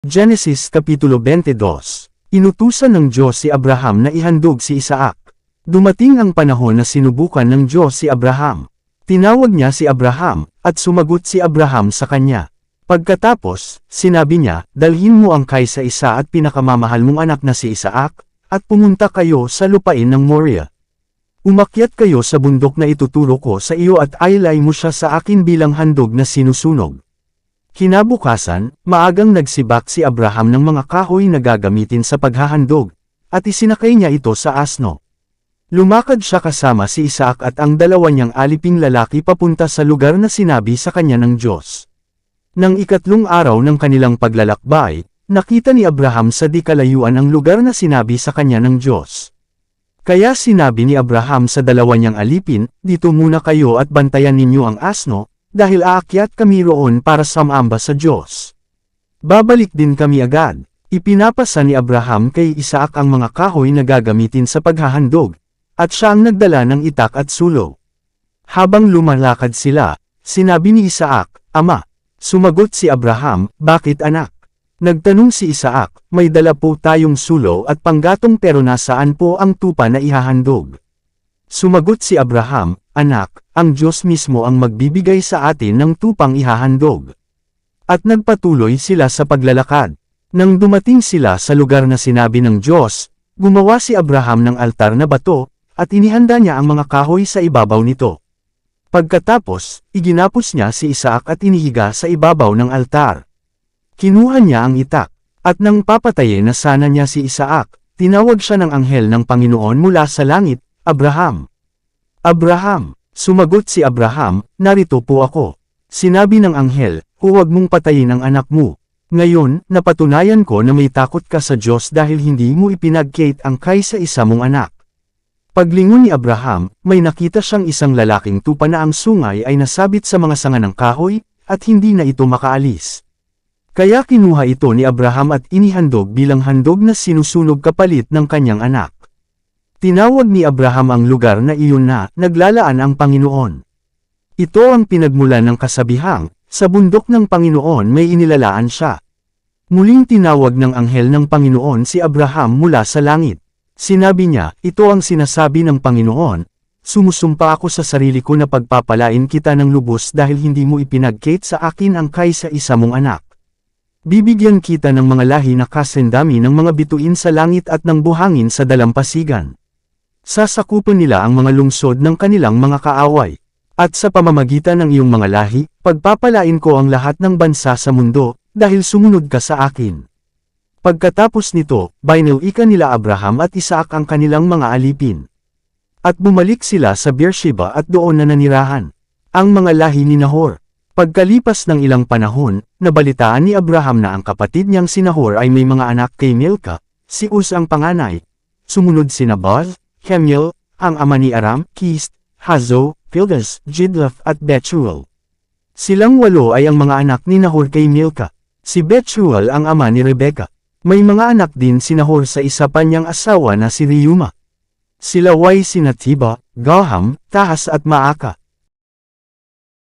Genesis Kapitulo 22. Inutusan ng Diyos si Abraham na ihandog si Isaac. Dumating ang panahon na sinubukan ng Diyos si Abraham. Tinawag niya si Abraham, at sumagot si Abraham sa kanya. Pagkatapos, sinabi niya, dalhin mo ang kaysa isa at pinakamamahal mong anak na si Isaac, at pumunta kayo sa lupain ng Moriah. Umakyat kayo sa bundok na ituturo ko sa iyo at ailay mo siya sa akin bilang handog na sinusunog. Kinabukasan, maagang nagsibak si Abraham ng mga kahoy na gagamitin sa paghahandog, at isinakay niya ito sa asno. Lumakad siya kasama si Isaac at ang dalawa niyang aliping lalaki papunta sa lugar na sinabi sa kanya ng Diyos. Nang ikatlong araw ng kanilang paglalakbay, nakita ni Abraham sa di kalayuan ang lugar na sinabi sa kanya ng Diyos. Kaya sinabi ni Abraham sa dalawa niyang alipin, dito muna kayo at bantayan ninyo ang asno, dahil aakyat kami roon para sumamba sa Diyos. Babalik din kami agad. Ipinapasa ni Abraham kay Isaac ang mga kahoy na gagamitin sa paghahandog, at siya ang nagdala ng itak at sulo. Habang lumalakad sila, sinabi ni Isaac, Ama. Sumagot si Abraham, Bakit anak? Nagtanong si Isaac, May dala po tayong sulo at panggatong pero nasaan po ang tupa na ihahandog? Sumagot si Abraham, Anak, ang Diyos mismo ang magbibigay sa atin ng tupang ihahandog. At nagpatuloy sila sa paglalakad. Nang dumating sila sa lugar na sinabi ng Diyos, gumawa si Abraham ng altar na bato, at inihanda niya ang mga kahoy sa ibabaw nito. Pagkatapos, iginapos niya si Isaac at inihiga sa ibabaw ng altar. Kinuha niya ang itak, at nang papatayin na sana niya si Isaac, tinawag siya ng anghel ng Panginoon mula sa langit, Abraham. Abraham, sumagot si Abraham, narito po ako. Sinabi ng anghel, huwag mong patayin ang anak mo. Ngayon, napatunayan ko na may takot ka sa Diyos dahil hindi mo ipinagkait ang kaysa isa mong anak. Paglingon ni Abraham, may nakita siyang isang lalaking tupa na ang sungay ay nasabit sa mga sanga ng kahoy, at hindi na ito makaalis. Kaya kinuha ito ni Abraham at inihandog bilang handog na sinusunog kapalit ng kanyang anak. Tinawag ni Abraham ang lugar na iyon na, naglalaan ang Panginoon. Ito ang pinagmulan ng kasabihang, sa bundok ng Panginoon may inilalaan siya. Muling tinawag ng anghel ng Panginoon si Abraham mula sa langit. Sinabi niya, ito ang sinasabi ng Panginoon, sumusumpa ako sa sarili ko na pagpapalain kita ng lubos dahil hindi mo ipinagkait sa akin ang kaysa isa mong anak. Bibigyan kita ng mga lahi na kasendami ng mga bituin sa langit at ng buhangin sa dalampasigan. Sasakupan nila ang mga lungsod ng kanilang mga kaaway. At sa pamamagitan ng iyong mga lahi, pagpapalain ko ang lahat ng bansa sa mundo, dahil sumunod ka sa akin. Pagkatapos nito, binalikan nila Abraham at Isaac ang kanilang mga alipin. At bumalik sila sa Beersheba at doon na nanirahan. Ang mga lahi ni Nahor. Pagkalipas ng ilang panahon, nabalitaan ni Abraham na ang kapatid niyang si Nahor ay may mga anak kay Milka, si Uz ang panganay. Sumunod si Boaz, Kemuel, ang ama ni Aram, Kist, Hazo, Pildas, Jidlaph at Bethuel. Silang 8 ay ang mga anak ni Nahor kay Milka. Si Bethuel ang ama ni Rebekah. May mga anak din si Nahor sa isa pa niyang asawa na si Reuma. Sila ay sina Tiba, Gaham, Tahas at Maaka.